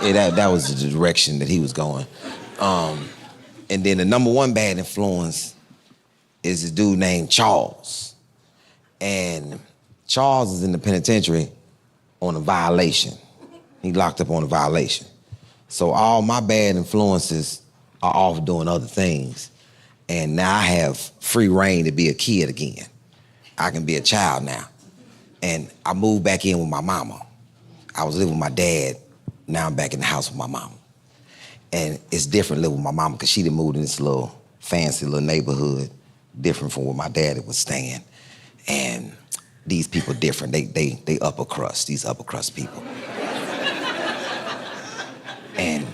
Yeah, that was the direction that he was going. And then the number one bad influence is a dude named Charles. And Charles is in the penitentiary on a violation. He locked up on a violation. So all my bad influences are off doing other things. And now I have free reign to be a kid again. I can be a child now. And I moved back in with my mama. I was living with my dad. Now I'm back in the house with my mama. And it's different living with my mama because she done moved in this little fancy little neighborhood, different from where my daddy was staying. And these people different. They upper crust, these upper crust people. And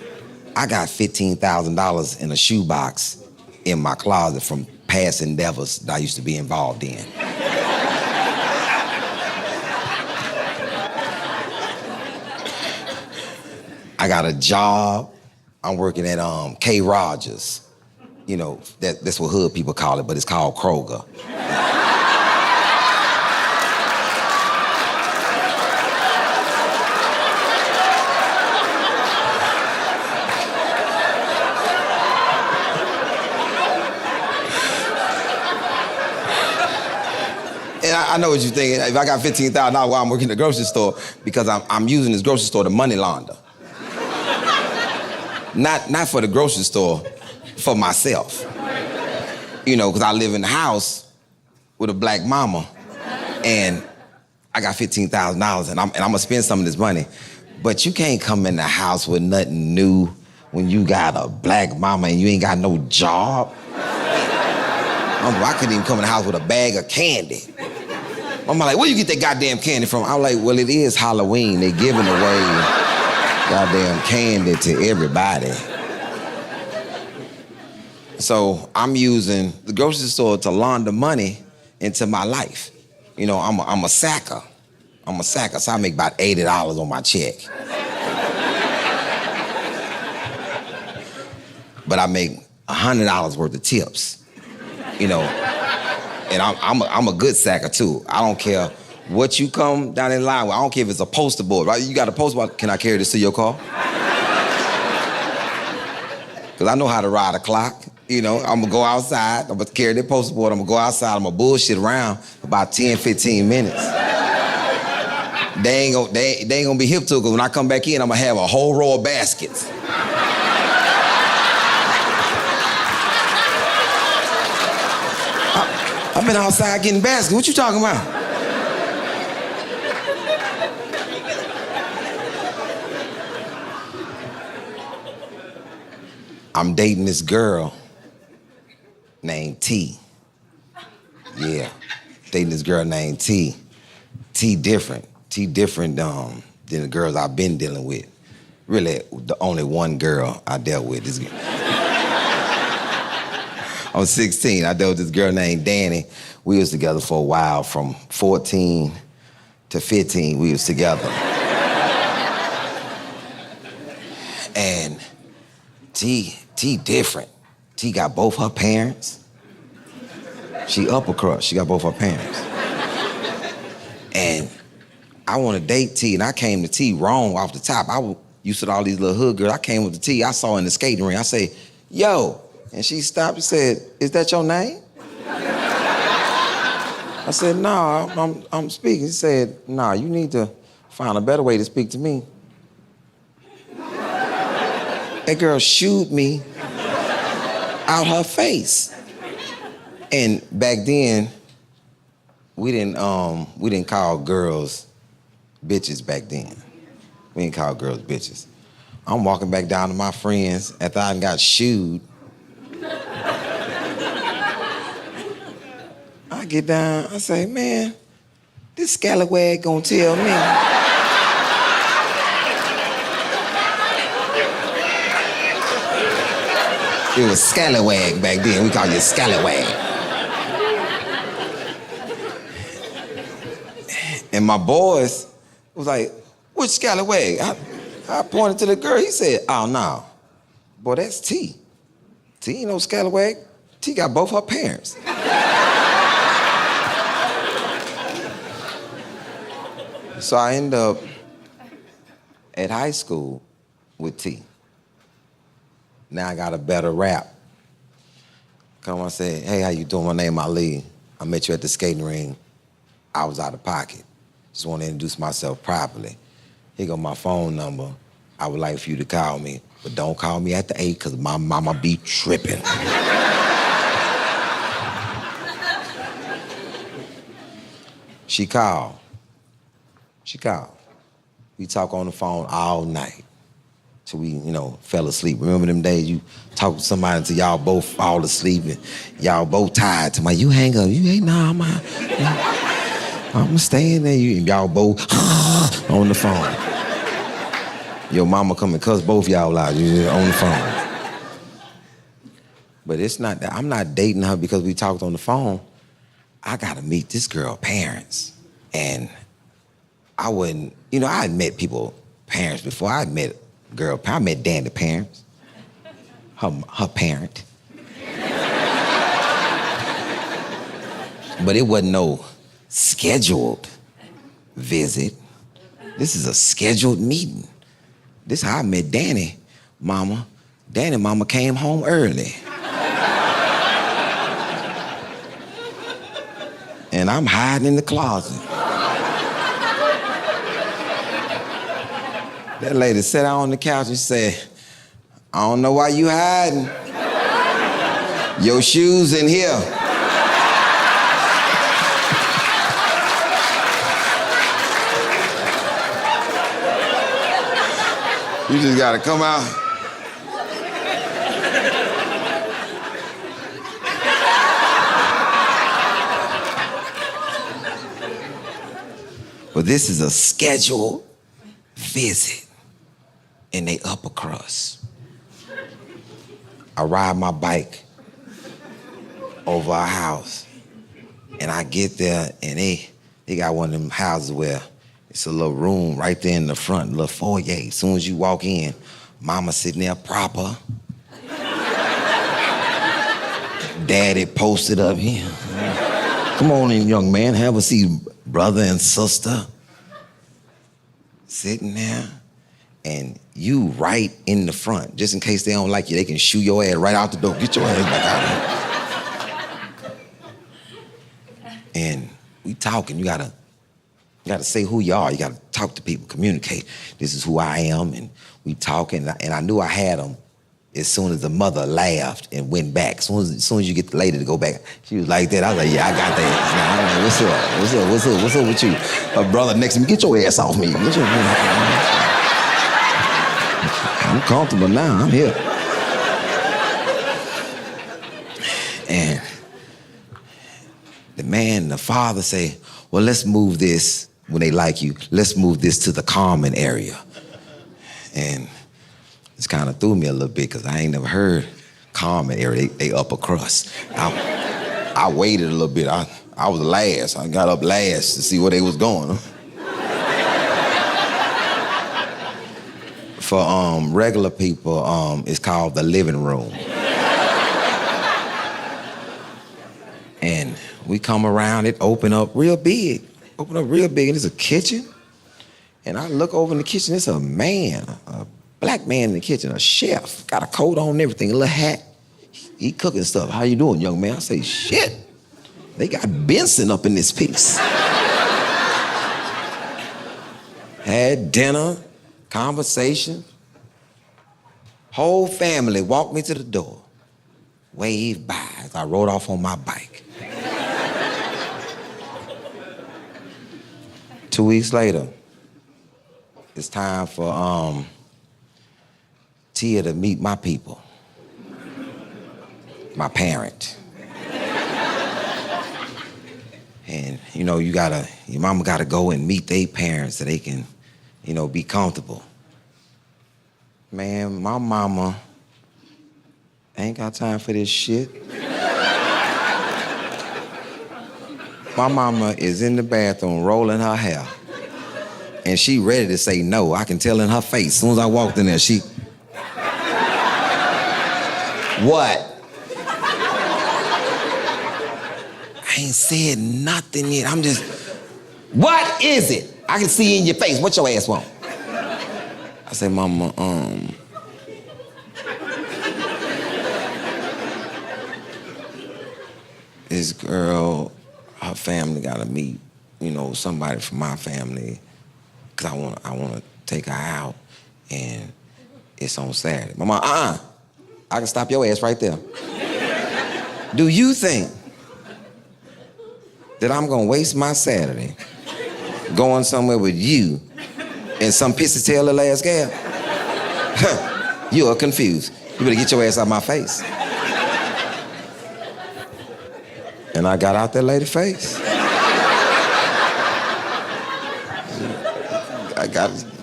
I got $15,000 in a shoebox in my closet from past endeavors that I used to be involved in. I got a job. I'm working at K. Rogers. You know, that's what hood people call it, but it's called Kroger. And I know what you're thinking. If I got $15,000 while I'm working at the grocery store, because I'm using this grocery store to money launder. Not for the grocery store, for myself. You know, because I live in the house with a black mama, and I got $15,000, and I'm gonna spend some of this money. But you can't come in the house with nothing new when you got a black mama and you ain't got no job. I couldn't even come in the house with a bag of candy. I'm like, where you get that goddamn candy from? I'm like, well, it is Halloween. They're giving away goddamn candy to everybody. So I'm using the grocery store to launder money into my life. You know, I'm a sacker. I'm a sacker, so I make about $80 on my check. But I make $100 worth of tips. You know, and I'm a good sacker too. I don't care what you come down in line with. I don't care if it's a poster board, right? You got a poster board, can I carry this to your car? Because I know how to ride a clock. You know, I'm gonna go outside, I'm gonna carry that poster board, I'm gonna go outside, I'm gonna bullshit around for about 10, 15 minutes. They ain't gonna be hip to it, because when I come back in, I'm gonna have a whole row of baskets. I've been outside getting baskets. What you talking about? I'm dating this girl named T. Yeah, dating this girl named T. T different than the girls I've been dealing with. Really, the only one girl I dealt with is... I was 16, I dealt with this girl named Danny. We was together for a while, from 14 to 15, we was together. And T different. T got both her parents. She upper crust, she got both her parents. And I want to date T, and I came to T wrong off the top. I used to all these little hood girls. I came with the T, I saw her in the skating ring. I say, yo. And she stopped and said, is that your name? I said, no, I'm speaking. She said, no, you need to find a better way to speak to me. That girl shooed me out her face. And back then, we didn't call girls bitches back then. We didn't call girls bitches. I'm walking back down to my friends after I got shooed. I get down, I say, man, this scallywag gonna tell me. It was scallywag back then, we called it scallywag. And my boys was like, which scallywag? I pointed to the girl, he said, oh no, boy, that's T. T ain't no scallywag, T got both her parents. So I end up at high school with T. Now I got a better rap. Come on, say, hey, how you doing? My name Ali. I met you at the skating ring. I was out of pocket. Just want to introduce myself properly. Here go my phone number. I would like for you to call me, but don't call me after 8 because my mama be tripping. She called. We talk on the phone all night till we, fell asleep. Remember them days you talk to somebody until y'all both fall asleep and y'all both tired. To you hang up. You ain't, nah, I'm staying there. Y'all both on the phone. Your mama come and cuss both y'all out. You're on the phone. But it's not that. I'm not dating her because we talked on the phone. I gotta meet this girl's parents. And I wouldn't, I had met people, parents before. I met girl, I met Danny's parents, her parent. But it wasn't no scheduled visit. This is a scheduled meeting. This is how I met Danny mama. Danny mama came home early. And I'm hiding in the closet. That lady sat down on the couch and said, I don't know why you hiding. Your shoes in here. You just gotta come out. But this is a scheduled visit in they upper crust. I ride my bike over our house and I get there and they got one of them houses where it's a little room right there in the front, a little foyer. As soon as you walk in, mama sitting there proper. Daddy posted up here. Come on in, young man, have a seat, brother and sister. Sitting there, and you right in the front. Just in case they don't like you, they can shoo your ass right out the door. Get your ass back out of here. And we talking, you gotta say who you are. You gotta talk to people, communicate. This is who I am, and we talking, and I knew I had them as soon as the mother laughed and went back. As soon as you get the lady to go back, she was like that. I was like, yeah, I got that. What's up with you? Her brother next to me, get your ass off me. I'm comfortable now, I'm here. And the father say, well, let's move this, when they like you, let's move this to the common area. And it's kind of threw me a little bit because I ain't never heard common area, they upper crust. I waited a little bit. I was last. I got up last to see where they was going. For regular people, it's called the living room. And we come around, it open up real big. And it's a kitchen. And I look over in the kitchen, it's a man, a black man in the kitchen, a chef, got a coat on and everything, a little hat. He cooking stuff. How you doing, young man? I say, shit, they got Benson up in this piece. Had dinner, conversation. Whole family walked me to the door, waved by as I rode off on my bike. 2 weeks later, it's time for Tia to meet my people, my parent. And your mama gotta go and meet their parents so they can, be comfortable. Man, my mama ain't got time for this shit. My mama is in the bathroom rolling her hair. And she ready to say no. I can tell in her face. As soon as I walked in there, she... What? I ain't said nothing yet. I'm just... What is it? I can see in your face. What your ass want? I said, Mama, this girl, her family gotta meet, somebody from my family, cause I wanna take her out, and it's on Saturday. Mama, I can stop your ass right there. Do you think that I'm gonna waste my Saturday going somewhere with you and some pissy tail little ass gal? You are confused. You better get your ass out of my face. And I got out that lady's face.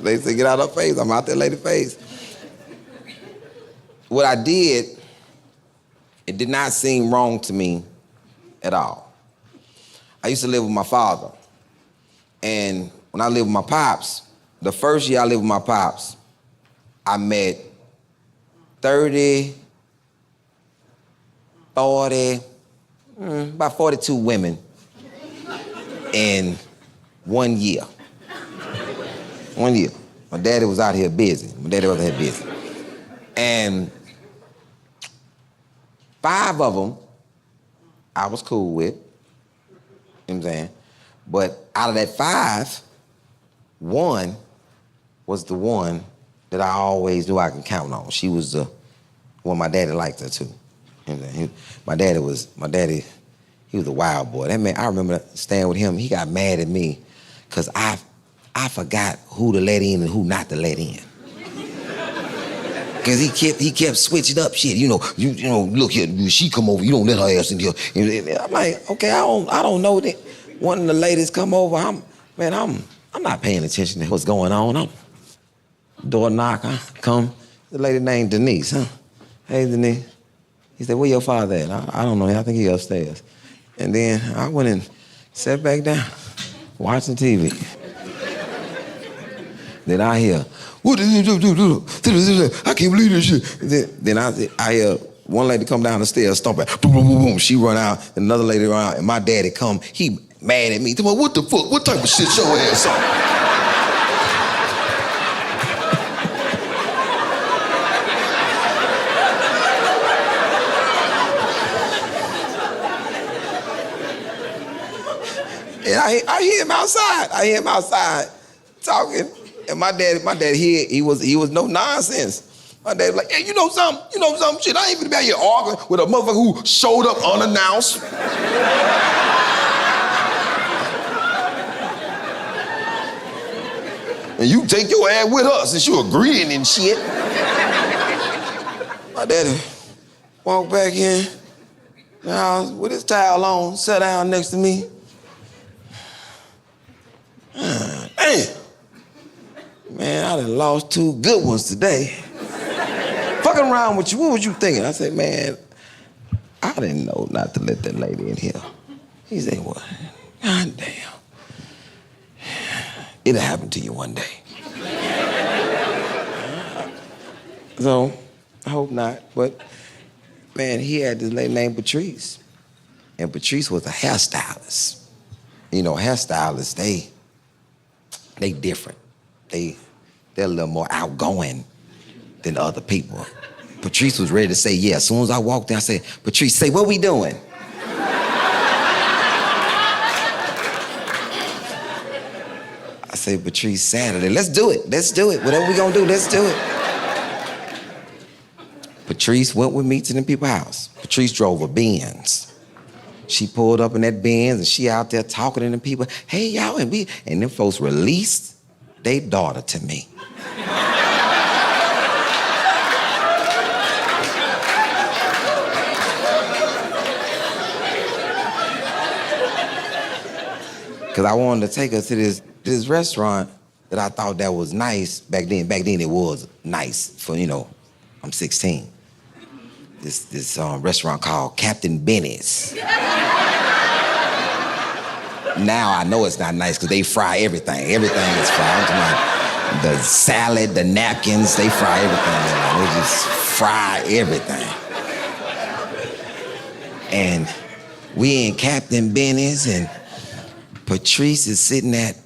They said, get out of her face. I'm out that lady's face. What I did, it did not seem wrong to me at all. I used to live with my father. And when I lived with my pops, the first year I lived with my pops, I met 30, 40, about 42 women in 1 year. 1 year. My daddy was out here busy. And 5 of them I was cool with. You know what I'm saying? But out of that 5, 1 was the one that I always knew I could count on. She was the one my daddy liked her too. You know what I'm saying? My daddy, he was a wild boy. That man, I remember staying with him, he got mad at me because I forgot who to let in and who not to let in. Cause he kept switching up shit. Look here, she come over, you don't let her ass in here. I'm like, okay, I don't know that. One of the ladies come over, I'm not paying attention to what's going on. Door knock, come. The lady named Denise, huh? Hey, Denise. He said, where your father at? I don't know, I think he upstairs. And then I went and sat back down, watching TV. Then I hear, what did you do? I can't believe this shit. Then I hear one lady come down the stairs, stomp it, boom, boom, boom, boom. She run out, and another lady run out, and my daddy come, he mad at me. What the fuck? What type of shit your ass on? And I hear him outside talking. And my dad here, he was no nonsense. My dad was like, hey, you know something? Shit, I ain't gonna be out here arguing with a motherfucker who showed up unannounced. And you take your ass with us since you agreeing and shit. My daddy walked back in the house with his towel on, sat down next to me. Damn. Man, I done lost 2 good ones today. Fucking around with you, what was you thinking? I said, man, I didn't know not to let that lady in here. He said, what? God damn. It'll happen to you one day. So, I hope not, but man, he had this lady named Patrice. And Patrice was a hairstylist. Hairstylists, they different. They're a little more outgoing than other people. Patrice was ready to say yes. As soon as I walked in, I said, Patrice, say, what we doing? I said, Patrice, Saturday. Let's do it. Whatever we gonna do, let's do it. Patrice went with me to them people's house. Patrice drove a Benz. She pulled up in that Benz and she out there talking to them people. Hey, y'all, and them folks released their daughter to me. Because I wanted to take her to this restaurant that I thought that was nice back then. Back then it was nice for, I'm 16. This restaurant called Captain Benny's. Now I know it's not nice because they fry everything. Everything is fried. The salad, the napkins, they fry everything. They just fry everything. And we in Captain Benny's and Patrice is sitting at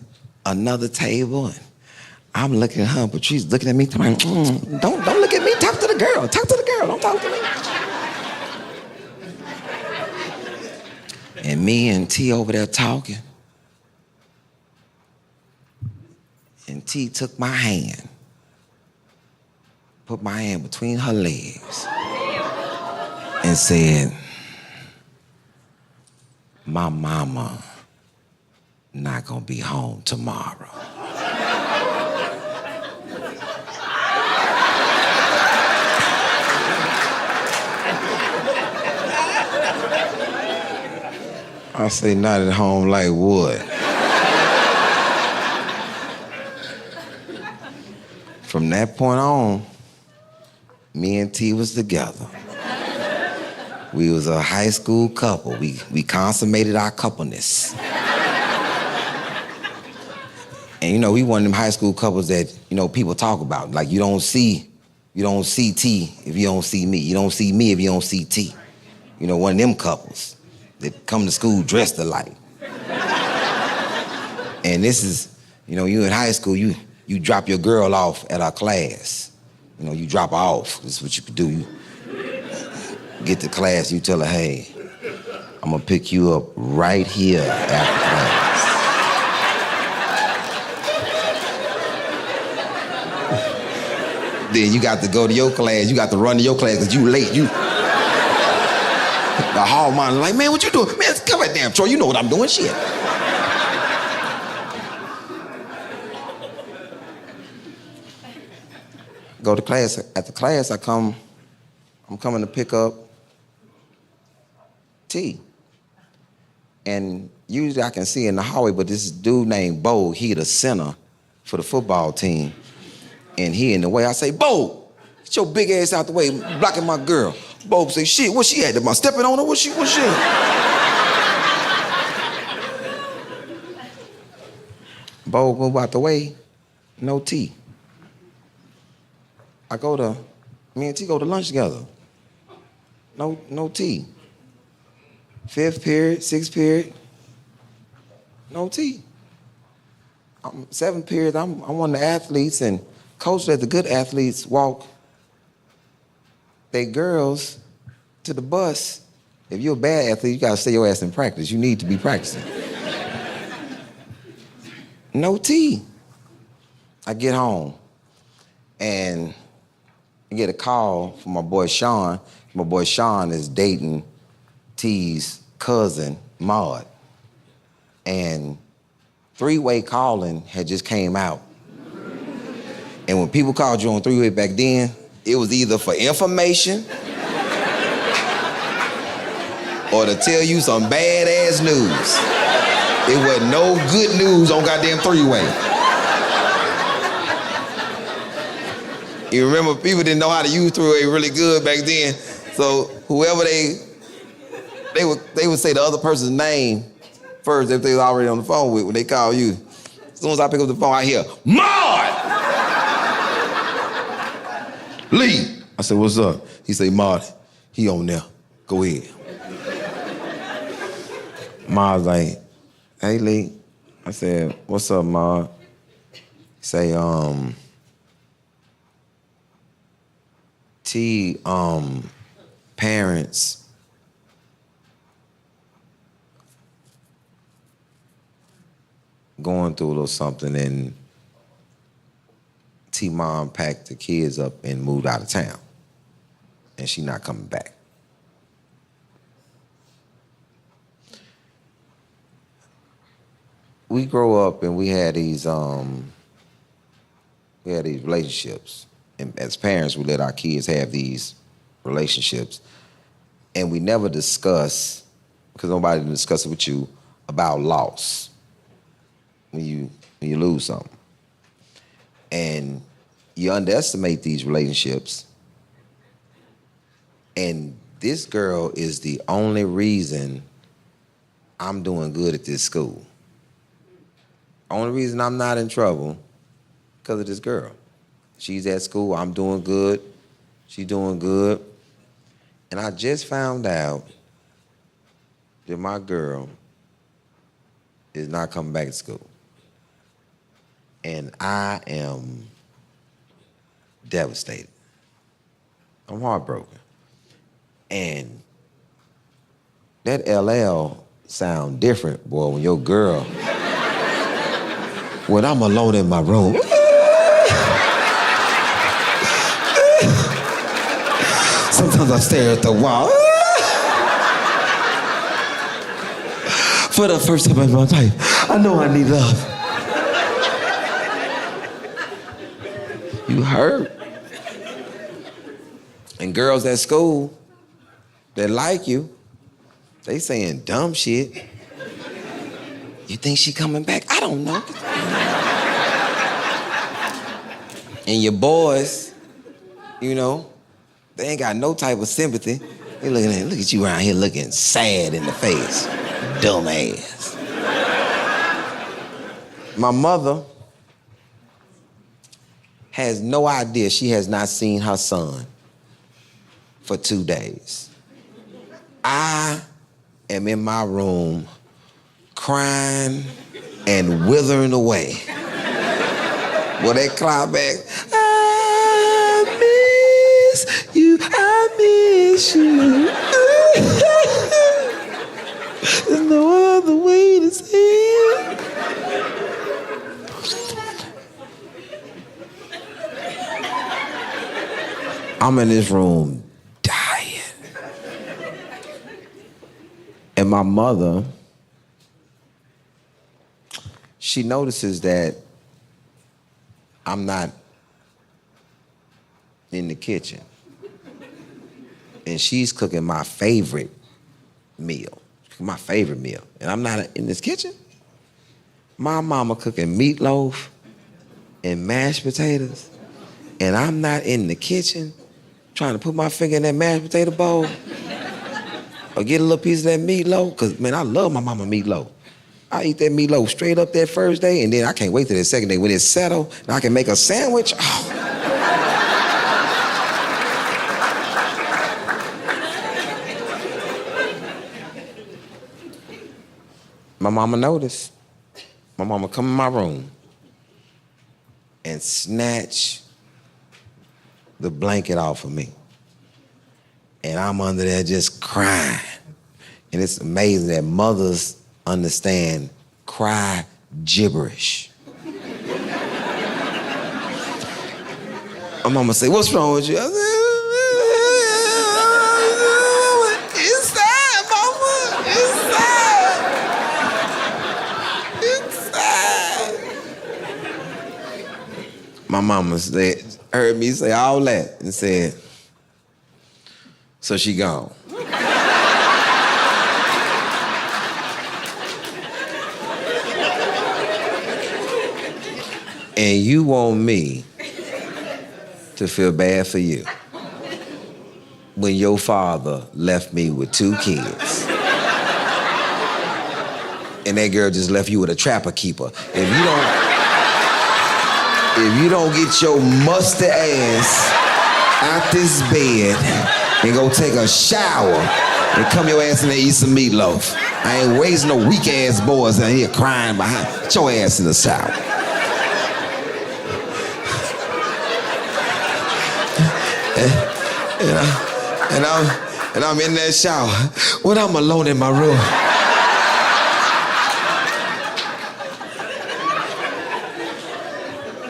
another table and I'm looking at her, but she's looking at me. Like, don't look at me. Talk to the girl. Talk to the girl. Don't talk to me. And me and T over there talking. And T took my hand, put my hand between her legs, and said, my mama not gonna be home tomorrow. I say, not at home like what? From that point on, me and T was together. We was a high school couple. We consummated our coupleness. And you know, we one of them high school couples that, you know, people talk about. Like you don't see T if you don't see me. You don't see me if you don't see T. You know, one of them couples that come to school dressed alike. And this is, you know, you in high school, you drop your girl off at our class. You know, you drop her off. This is what you could do. You get to class, you tell her, hey, I'm gonna pick you up right here after class. Then you got to go to your class, you got to run to your class because you late. The hall monitor like, man, what you doing? Man, come back, damn Troy, you know what I'm doing, shit. Go to class. At the class, I'm coming to pick up T. And usually I can see in the hallway, but this dude named Bo, he the center for the football team. And he in the way, I say, Bo, get your big ass out the way, blocking my girl. Bo say, shit, what she at? Am I stepping on her? What she Bo move out the way, no T. Me and T go to lunch together. No T. 5th period, 6th period, no T. 7th period, I'm one of the athletes, and coach let the good athletes walk they girls to the bus. If you're a bad athlete, you gotta stay your ass in practice. You need to be practicing. No T. I get home, and I get a call from my boy Sean. My boy Sean is dating T's cousin, Maud. And three-way calling had just came out. And when people called you on three-way back then, it was either for information or to tell you some badass news. It wasn't no good news on goddamn three-way. You remember people didn't know how to use three-way really good back then. So whoever they would say the other person's name first if they was already on the phone with when they call you. As soon as I pick up the phone, I hear, Maud! Lee! I said, what's up? He say, Maud, he on there. Go ahead. Maud's like, hey, Lee. I said, what's up, Maud? He say, T, parents going through a little something, and T mom packed the kids up and moved out of town, and she not coming back. We grow up and we had these relationships, and as parents we let our kids have these relationships, and we never discuss, because nobody didn't discuss it with you, about loss. When you lose something. And you underestimate these relationships. And this girl is the only reason I'm doing good at this school. Only reason I'm not in trouble, because of this girl. She's at school, I'm doing good, she's doing good. And I just found out that my girl is not coming back to school. And I am devastated. I'm heartbroken. And that LL sound different, boy, when your girl, when I'm alone in my room, sometimes I stare at the wall. For the first time in my life, I know I need love. You hurt. And girls at school that like you, they saying dumb shit. You think she coming back? I don't know. And your boys, you know, they ain't got no type of sympathy. They looking at, look at you around here looking sad in the face. Dumb ass. My mother has no idea she has not seen her son for 2 days. I am in my room crying and withering away. Well, they cry back, I miss you, I miss you. There's no other way to say it. I'm in this room dying. And my mother, she notices that I'm not in the kitchen. And she's cooking my favorite meal. My favorite meal. And I'm not in this kitchen. My mama cooking meatloaf and mashed potatoes. And I'm not in the kitchen trying to put my finger in that mashed potato bowl or get a little piece of that meatloaf. Cause man, I love my mama meatloaf. I eat that meatloaf straight up that first day, and then I can't wait till that second day when it's settled and I can make a sandwich. Oh. My mama noticed. My mama come in my room and snatch the blanket off of me. And I'm under there just crying. And it's amazing that mothers understand cry gibberish. My mama say, what's wrong with you? I said, it's sad, mama, it's sad. My mama said, heard me say all that and said, so she gone. And you want me to feel bad for you when your father left me with 2 kids. And that girl just left you with a trapper keeper. If you don't get your musty ass out this bed and go take a shower and come your ass in there and eat some meatloaf. I ain't raising no weak ass boys out here crying behind. Get your ass in the shower. And I'm in that shower when I'm alone in my room.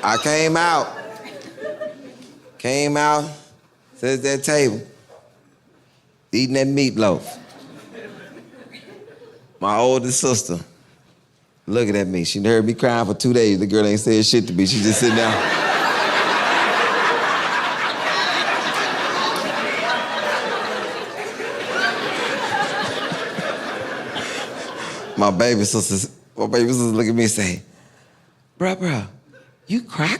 I came out, sat at that table, eating that meatloaf. My oldest sister looking at me. She heard me crying for 2 days. The girl ain't said shit to me. She just sitting there. My baby sister look at me and say, bruh, you cry?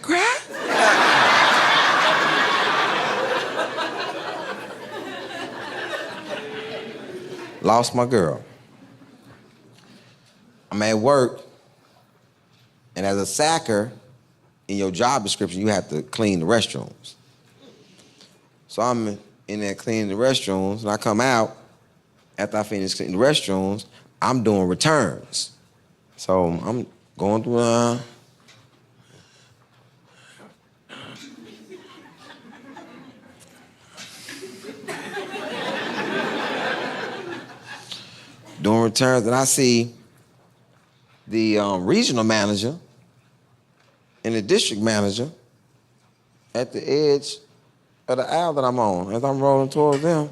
Lost my girl. I'm at work, and as a sacker, in your job description, you have to clean the restrooms. So I'm in there cleaning the restrooms, and I come out, after I finish cleaning the restrooms, I'm doing returns. So I'm going through, doing returns, and I see the regional manager and the district manager at the edge of the aisle that I'm on. As I'm rolling towards them,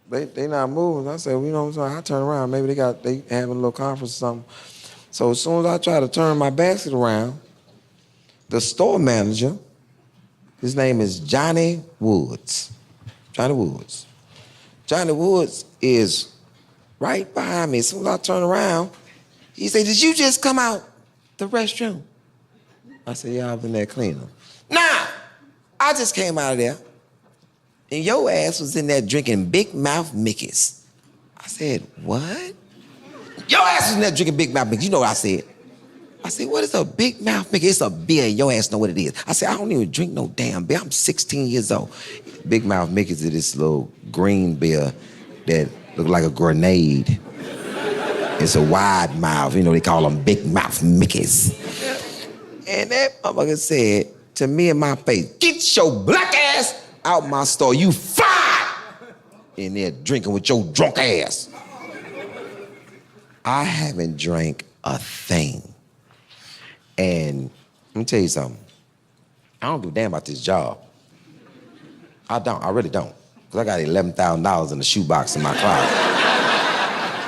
they not moving. I said, well, you know what I'm saying? I turn around, maybe they having a little conference or something. So as soon as I try to turn my basket around, the store manager, his name is Johnny Woods. Johnny Woods. Johnny Woods is right behind me. As soon as I turn around, he said, did you just come out the restroom? I said, yeah, I was in there cleaning. Nah, I just came out of there, and your ass was in there drinking Big Mouth Mickeys. I said, what? Your ass was in there drinking Big Mouth Mickeys. You know what I said? I said, what is a Big Mouth Mickey? It's a beer, your ass know what it is. I said, I don't even drink no damn beer. I'm 16 years old. Big Mouth Mickey's is this little green beer that look like a grenade. It's a wide mouth. You know, they call them Big Mouth Mickeys. And that motherfucker said to me in my face, get your black ass out my store. You fired! In there drinking with your drunk ass. I haven't drank a thing. And let me tell you something. I don't give a damn about this job. I really don't. Because I got $11,000 in the shoebox in my closet.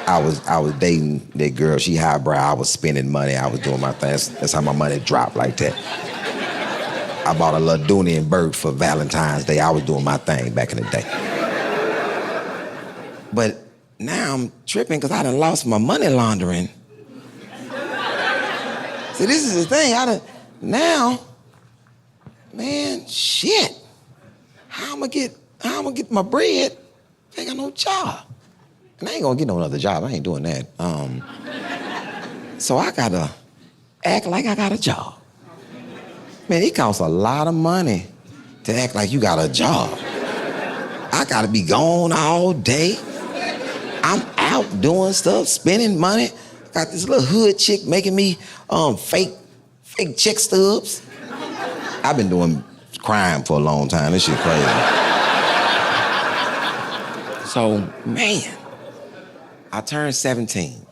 I was dating that girl, she highbrow, I was spending money, I was doing my thing. That's how my money dropped like that. I bought a Ladunian bird for Valentine's Day. I was doing my thing back in the day. But now I'm tripping because I done lost my money laundering. See, this is the thing. Now, man, shit. How I'm gonna get my bread? I ain't got no job. And I ain't gonna get no other job. I ain't doing that. So I gotta act like I got a job. Man, it costs a lot of money to act like you got a job. I gotta be gone all day. I'm out doing stuff, spending money. Got this little hood chick making me fake check stubs. I've been doing crime for a long time. This shit crazy. So, man, I turned 17.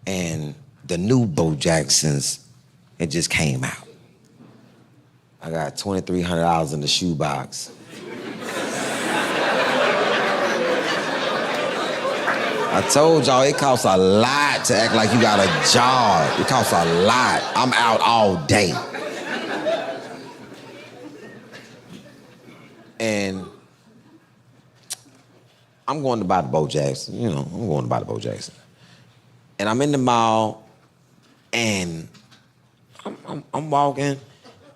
And the new Bo Jacksons, it just came out. I got $2,300 in the shoebox. I told y'all it costs a lot to act like you got a job. It costs a lot. I'm out all day. And I'm going to buy the Bo Jackson. You know, I'm going to buy the Bo Jackson. And I'm in the mall, and I'm walking,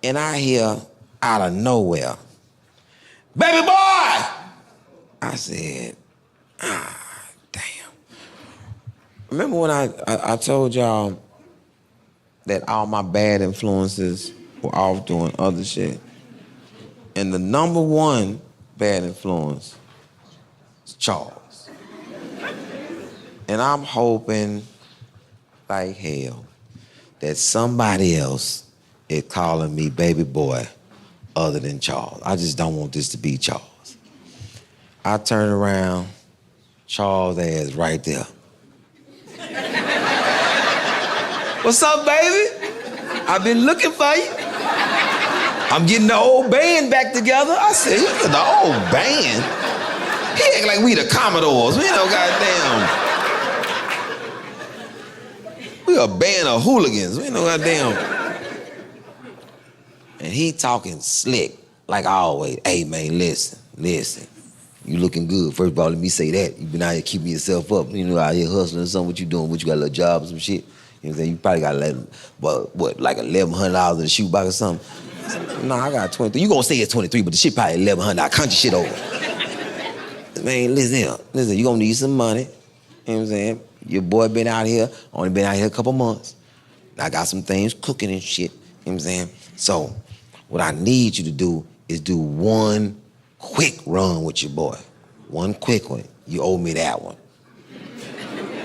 and I hear out of nowhere, baby boy! I said, damn. Remember when I told y'all that all my bad influences were off doing other shit? And the number one bad influence is Charles. And I'm hoping like hell that somebody else is calling me baby boy other than Charles. I just don't want this to be Charles. I turn around, Charles' ass right there. What's up, baby? I've been looking for you. I'm getting the old band back together. I said, the old band? He act like we the Commodores. We no goddamn. We a band of hooligans. We no goddamn. And he talking slick, like always. Hey, man, listen. You looking good. First of all, let me say that. You been out here keeping yourself up. You know, out here hustling or something. What you doing? What, you got a little job or some shit? You know what I'm saying? You probably got like $1,100 in the shoebox or something. No, I got 23. You gonna say it's 23, but the shit probably 1,100. I count your shit over. Man, listen, you gonna need some money. You know what I'm saying? Your boy been out here, only been out here a couple months. I got some things cooking and shit. You know what I'm saying? So, what I need you to do is do one quick run with your boy. One quick one. You owe me that one.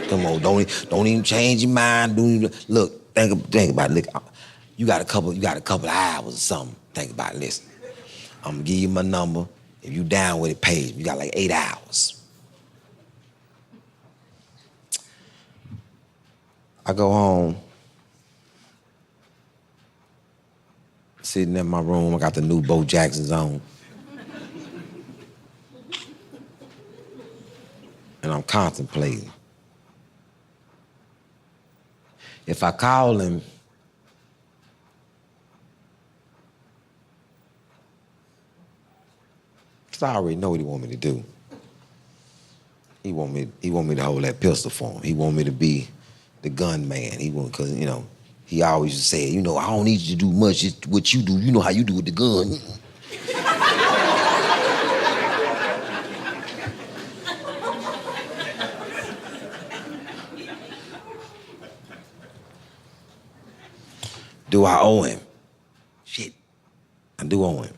Come on, don't even change your mind. Look, think about it. Look, you got a couple of hours or something. Think about it. Listen, I'm gonna give you my number. If you down with it, pay. You got like 8 hours. I go home, sitting in my room. I got the new Bo Jacksons on. And I'm contemplating. If I call him, because I already know what he want me to do. He want me to hold that pistol for him. He want me to be the gun man. Because, he always used to say, I don't need you to do much. It's what you do. You know how you do with the gun. Do I owe him? Shit, I do owe him.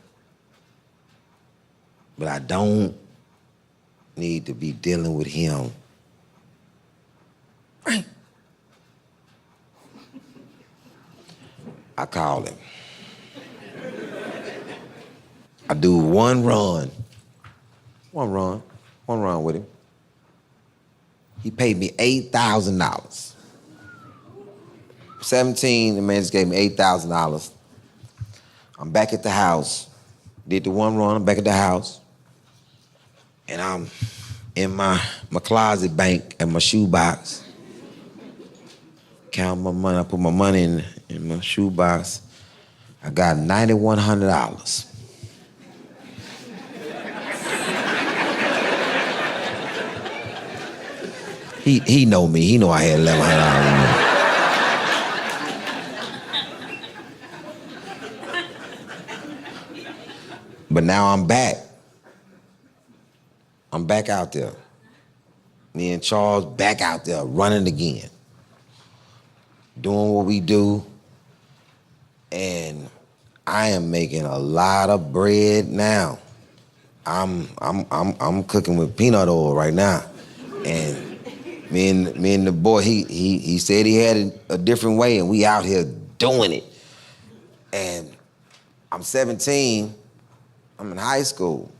But I don't need to be dealing with him. Right. I call him. I do one run with him. He paid me $8,000. 17, the man just gave me $8,000. I'm back at the house. Did the one run, I'm back at the house. And I'm in my closet bank and my shoebox. Count my money, I put my money in my shoebox. I got $9,100. He know me, he know I had $1,100. But now I'm back. I'm back out there. Me and Charles back out there running again. Doing what we do. And I am making a lot of bread now. I'm cooking with peanut oil right now. And me and the boy, he said he had it a different way and we out here doing it. And I'm 17. I'm in high school.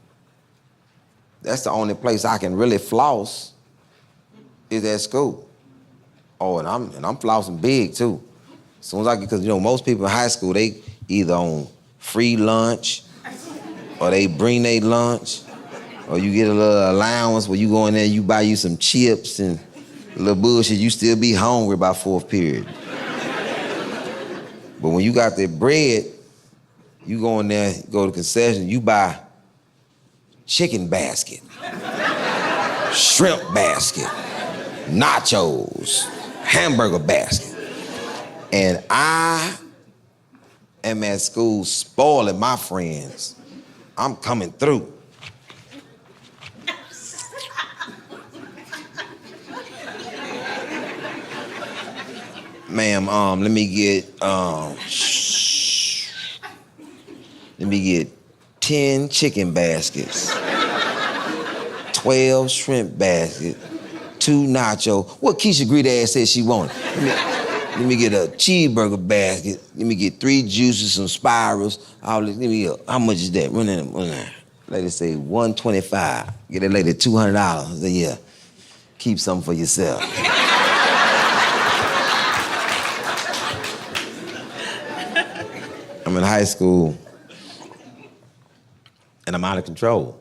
That's the only place I can really floss is at school. Oh, and I'm flossing big too. As soon as I get, because most people in high school, they either on free lunch or they bring their lunch or you get a little allowance where you go in there, you buy you some chips and a little bullshit, you still be hungry by fourth period. But when you got that bread, you go in there, go to concession, you buy chicken basket, shrimp basket, nachos, hamburger basket. And I am at school spoiling my friends. I'm coming through. Ma'am, let me get 10 chicken baskets, 12 shrimp baskets, 2 nacho. What Keisha Greed ass said she wanted? Let me get a cheeseburger basket. Let me get 3 juices, some spirals. How much is that? Run that. Lady say $125. Get that lady $200. Say, yeah, keep something for yourself. I'm in high school, and I'm out of control.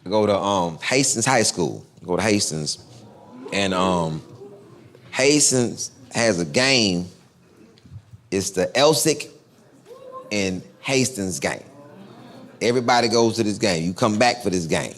I go to Hastings High School. I go to Hastings, and Hastings has a game. It's the Elsick and Hastings game. Everybody goes to this game. You come back for this game.